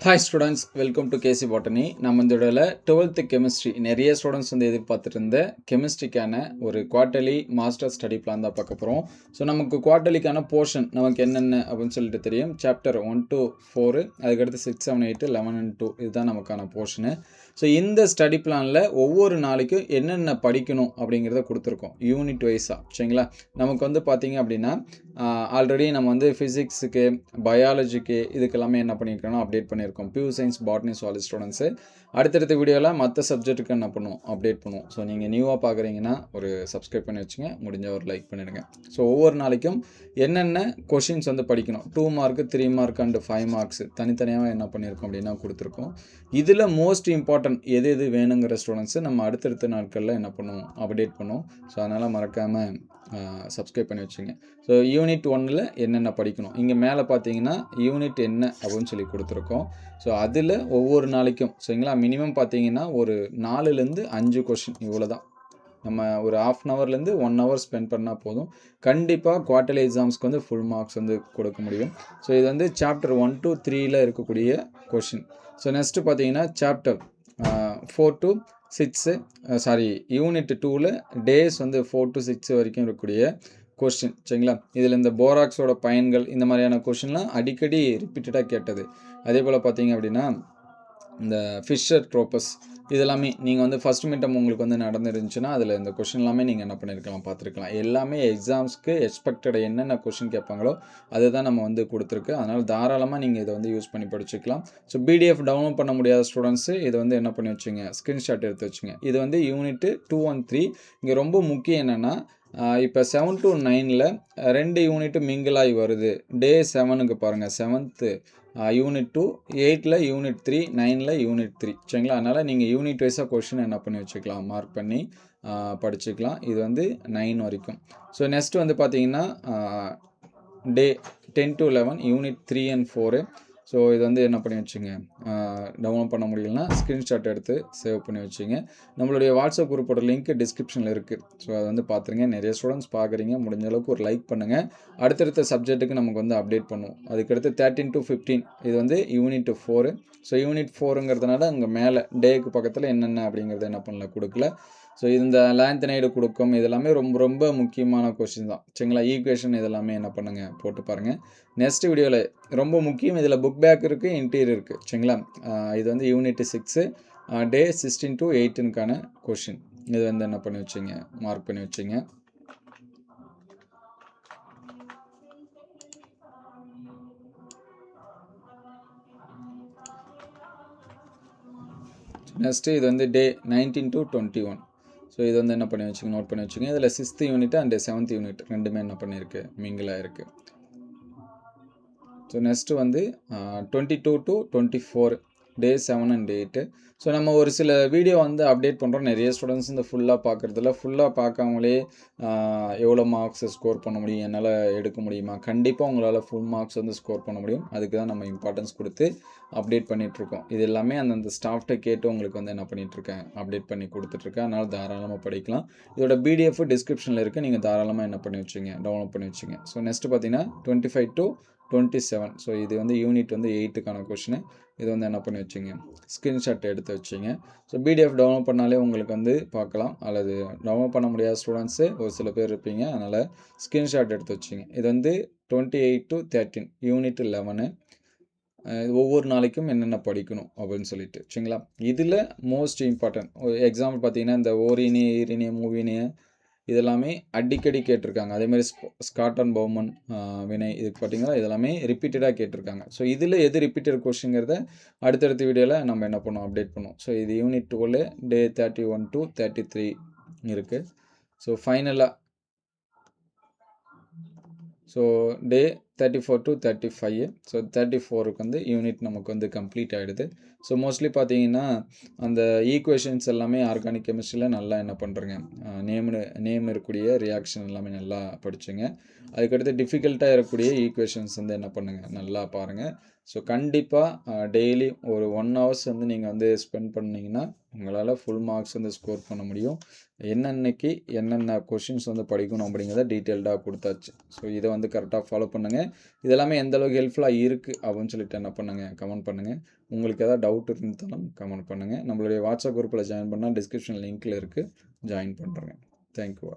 Hi students, welcome to KC botany. நம்ம இந்த இடையில 12th கெமிஸ்ட்ரி நிறைய ஸ்டூடெண்ட்ஸ் வந்து எதிர்பார்த்துட்டு இருந்த கெமிஸ்ட்ரிக்கான ஒரு குவார்ட்டர்லி மாஸ்டர் ஸ்டடி பிளான் தான் பார்க்க போகிறோம். ஸோ நமக்கு குவார்ட்டர்லிக்கான போர்ஷன் நமக்கு என்னென்ன அப்படின்னு சொல்லிட்டு தெரியும். சாப்டர் 1 to 4, அதுக்கடுத்து 6, 7, 8, 11 and 2 இதுதான் நமக்கான போர்ஷனு. ஸோ இந்த ஸ்டடி பிளானில் ஒவ்வொரு நாளைக்கும் என்னென்ன படிக்கணும் அப்படிங்கிறத கொடுத்துருக்கோம் யூனிட் வைஸாக. சரிங்களா? நமக்கு வந்து பார்த்தீங்க அப்படின்னா ஆல்ரெடி நம்ம வந்து ஃபிசிக்ஸுக்கு, பயாலஜிக்கு இதுக்கெல்லாமே என்ன பண்ணியிருக்கோம்னா அப்டேட் பண்ணியிருக்கோம். Pure science, botany, zoology students. அடுத்தடுத்த வீடியோவில் மற்ற சப்ஜெக்ட்டுக்கு என்ன பண்ணுவோம், அப்டேட் பண்ணுவோம். ஸோ நீங்கள் நியூவாக பார்க்குறீங்கன்னா ஒரு சப்ஸ்கிரைப் பண்ணி வச்சுங்க, முடிஞ்ச ஒரு லைக் பண்ணிடுங்க. ஸோ ஒவ்வொரு நாளைக்கும் என்னென்ன கொஷின்ஸ் வந்து படிக்கணும், 2 மார்க்கு, 3 மார்க் அண்டு 5 மார்க்ஸ் தனித்தனியாக என்ன பண்ணியிருக்கோம் அப்படின்னா கொடுத்துருக்கோம். இதில் மோஸ்ட் இம்பார்ட்டன்ட் எது எது வேணுங்கிற ஸ்டூடெண்ட்ஸு நம்ம அடுத்தடுத்த நாட்களில் என்ன பண்ணுவோம், அப்டேட் பண்ணுவோம். ஸோ அதனால் மறக்காமல் சப்ஸ்கிரைப் பண்ணி வச்சுங்க. ஸோ யூனிட் 1ல் என்னென்ன படிக்கணும், இங்கே மேலே பார்த்தீங்கன்னா யூனிட் என்ன அப்படின்னு சொல்லி கொடுத்துருக்கோம். ஸோ அதில் ஒவ்வொரு நாளைக்கும் சரிங்களா, மினிமம் பார்த்தீங்கன்னா ஒரு 4லேருந்து 5 கொஷின் இவ்வளோ தான். நம்ம ஒரு ½ ஹவர்லேருந்து 1 ஹவர் ஸ்பெண்ட் பண்ணால் போதும். கண்டிப்பாக குவார்ட்டர்லி எக்ஸாம்ஸ்க்கு வந்து ஃபுல் மார்க்ஸ் வந்து கொடுக்க முடியும். ஸோ இது வந்து சாப்டர் 1 to 3ல் இருக்கக்கூடிய கொஷின். ஸோ நெக்ஸ்ட்டு பார்த்தீங்கன்னா சாப்டர் 4 to 6 யூனிட் 2ல் டேஸ் வந்து 4 to 6 வரைக்கும் இருக்கக்கூடிய கொஸ்டின். சரிங்களா? இதில் இந்த போராக்ஸோட பயன்கள் இந்த மாதிரியான கொஷின்லாம் அடிக்கடி ரிப்பீட்டடாக கேட்டது. அதே போல் பார்த்தீங்க அப்படின்னா இந்த ஃபிஷர் ட்ரோப்பஸ் இதெல்லாமே நீங்கள் வந்து ஃபஸ்ட் மிட்டம் உங்களுக்கு வந்து நடந்துருந்துச்சுன்னா அதில் இந்த கொஷின் எல்லாமே நீங்கள் என்ன பண்ணியிருக்கலாம், பார்த்துருக்கலாம். எல்லாமே எக்ஸாம்ஸ்க்கு எக்ஸ்பெக்டட் என்னென்ன கொஷின் கேட்பாங்களோ அதுதான் நம்ம வந்து கொடுத்துருக்கு. அதனால் தாராளமாக நீங்கள் இதை வந்து யூஸ் பண்ணி படிச்சுக்கலாம். ஸோ பிடிஎஃப் டவுன்லோட் பண்ண முடியாத ஸ்டூடெண்ட்ஸு இதை வந்து என்ன பண்ணி வச்சுங்க, ஸ்க்ரீன்ஷாட் எடுத்து வச்சுங்க. இது வந்து யூனிட்டு 2 and 3. இங்கே ரொம்ப முக்கியம் என்னென்னா இப்போ 7 to 9ல் 2 யூனிட்டு மிங்கிள் ஆகி வருது. டே 7க்கு பாருங்கள், 7th யூனிட் 2, 8ல் யூனிட் 3, 9ல் யூனிட் 3. சரிங்களா? அதனால் நீங்கள் யூனிட் வைஸாக கொஷின் என்ன பண்ணி வச்சுக்கலாம், மார்க் பண்ணி படிச்சுக்கலாம். இது வந்து 9 வரைக்கும். ஸோ நெக்ஸ்ட் வந்து பார்த்தீங்கன்னா டே 10 to 11 யூனிட் 3 and 4. ஸோ இது வந்து என்ன பண்ணி வச்சுங்க, டவுன்லோட் பண்ண முடியலன்னா ஸ்க்ரீன்ஷாட் எடுத்து சேவ் பண்ணி வச்சுங்க. நம்மளுடைய வாட்ஸ்அப் குரூப்போட லிங்க் டிஸ்கிரிப்ஷனில் இருக்குது. ஸோ அதை வந்து பார்த்துருங்க. நிறைய ஸ்டூடெண்ட்ஸ் பார்க்குறீங்க, முடிஞ்ச அளவுக்கு ஒரு லைக் பண்ணுங்கள். அடுத்தடுத்த சப்ஜெக்ட்டுக்கு நமக்கு வந்து அப்டேட் பண்ணுவோம். அதுக்கடுத்து 13 to 15 இது வந்து யூனிட் 4. ஸோ யூனிட் 4ங்கிறதுனால அங்கே மேலே டேக்கு பக்கத்தில் என்னென்ன அப்படிங்கிறத என்ன பண்ணல, கொடுக்கல. ஸோ இந்த லாந்தனைடு கொடுக்கும் இதெல்லாமே ரொம்ப ரொம்ப முக்கியமான கொஸ்டின் தான். சரிங்களா? ஈக்குவேஷன் இதெல்லாமே என்ன பண்ணுங்கள், போட்டு பாருங்கள். நெக்ஸ்ட் வீடியோவில் ரொம்ப முக்கியம், இதில் புக் பேக் இருக்குது, இன்டீரியர் இருக்குது. சரிங்களா? இது வந்து யூனிட் 6 டே 16 to 18க்கான கொஷின். இது வந்து என்ன பண்ணி வச்சிங்க, மார்க் பண்ணி வச்சிங்க. நெக்ஸ்ட்டு இது வந்து டே 19 to 21. ஸோ இது வந்து என்ன பண்ணி வச்சுங்க, நோட் பண்ணி வச்சுங்க. இதில் 6th unit and 7th unit ரெண்டுமே என்ன பண்ணியிருக்கு, மிங்கிளாக இருக்குது. ஸோ நெக்ஸ்ட்டு வந்து 22 to 24 டே 7 and 8. ஸோ நம்ம ஒரு சில வீடியோ வந்து அப்டேட் பண்ணுறோம். நிறைய ஸ்டூடெண்ட்ஸ் இந்த ஃபுல்லாக பார்க்குறதில்ல. ஃபுல்லாக பார்க்காமலே எவ்வளோ மார்க்ஸ் ஸ்கோர் பண்ண முடியும், என்னால் எடுக்க முடியுமா? கண்டிப்பாக உங்களால் ஃபுல் மார்க்ஸ் வந்து ஸ்கோர் பண்ண முடியும். அதுக்கு தான் நம்ம இம்பார்ட்டன்ஸ் கொடுத்து அப்டேட் பண்ணிகிட்ருக்கோம். இது எல்லாமே அந்தந்த ஸ்டாஃப்ட்டை கேட்டு உங்களுக்கு வந்து என்ன பண்ணிகிட்ருக்கேன், அப்டேட் பண்ணி கொடுத்துட்ருக்கேன். அதனால் தாராளமாக படிக்கலாம். இதோட பிடிஎஃப் டிஸ்கிரிப்ஷனில் இருக்குது. நீங்கள் தாராளமாக என்ன பண்ணி வச்சுங்க, டவுன்லோட் பண்ணி வச்சுங்க. ஸோ நெக்ஸ்ட்டு பார்த்தீங்கன்னா 25 to 27. ஸோ இது வந்து யூனிட் வந்து 8க்கான கொஷினு. இது வந்து என்ன பண்ணி வச்சுங்க, ஸ்க்ரீன்ஷாட் எடுத்து வச்சுங்க. ஸோ பிடிஎஃப் டவுன்லோட் பண்ணாலே உங்களுக்கு வந்து பார்க்கலாம். அல்லது டவுன்லோட் பண்ண முடியாத ஸ்டூடெண்ட்ஸு ஒரு சில பேர் இருப்பீங்க, அதனால் ஸ்க்ரீன்ஷாட் எடுத்து வச்சுங்க. இது வந்து 28 to 13 யூனிட் 11. ஒவ்வொரு நாளைக்கும் என்னென்ன படிக்கணும் அப்படின்னு சொல்லிட்டு. சரிங்களா? இதில் மோஸ்ட் இம்பார்ட்டன்ட் எக்ஸாம்பிள் பார்த்தீங்கன்னா இந்த ஓரினி, ஈரினி, மூவினி இதெல்லாமே அடிக்கடி கேட்டிருக்காங்க. அதேமாதிரி ஸ்காட் அண்ட் பவுமன் வினை இதுக்கு பார்த்தீங்கன்னா இதெல்லாமே ரிப்பீட்டடாக கேட்டிருக்காங்க. ஸோ இதில் எது ரிப்பீட்டட் கொஸ்டின்ங்கிறத அடுத்தடுத்த வீடியோவில் நம்ம என்ன பண்ணுவோம், அப்டேட் பண்ணுவோம். ஸோ இது யூனிட் 2ல் டே 31 to 33 இருக்குது. ஸோ ஃபைனலாக ஸோ டே 34 to 35. ஸோ 34க்கு வந்து யூனிட் நமக்கு வந்து கம்ப்ளீட் ஆகிடுது. ஸோ மோஸ்ட்லி பார்த்தீங்கன்னா அந்த ஈக்குவேஷன்ஸ் எல்லாமே ஆர்கானிக் கெமிஸ்ட்ரியில் நல்லா என்ன பண்ணுறேங்க, நேம் இருக்கக்கூடிய ரியாக்ஷன் எல்லாமே நல்லா படிச்சுங்க. அதுக்கடுத்து டிஃபிகல்ட்டாக இருக்கக்கூடிய ஈக்குவேஷன்ஸ் வந்து என்ன பண்ணுங்கள், நல்லா பாருங்கள். ஸோ கண்டிப்பாக டெய்லி ஒரு 1 hours வந்து நீங்கள் வந்து ஸ்பெண்ட் பண்ணிங்கன்னா உங்களால் ஃபுல் மார்க்ஸ் வந்து ஸ்கோர் பண்ண முடியும். என்னென்னைக்கு என்னென்ன கொஷின்ஸ் வந்து படிக்கணும் அப்படிங்கிறத டீட்டெயில்டாக கொடுத்தாச்சு. ஸோ இதை வந்து கரெக்டாக ஃபாலோ பண்ணுங்கள். இதெல்லாமே எந்த அளவுக்கு ஹெல்ப்ஃபுல்லாக இருக்குது அப்படின்னு சொல்லிட்டு என்ன பண்ணுங்கள், கமெண்ட் பண்ணுங்கள். உங்களுக்கு எதாவது டவுட் இருந்தாலும் கமெண்ட் பண்ணுங்கள். நம்மளுடைய வாட்ஸ்அப் குரூப்பில் ஜாயின் பண்ணால் டிஸ்கிரிப்ஷன் லிங்க்கில் இருக்குது, ஜாயின் பண்ணுறேங்க. தேங்க்யூ.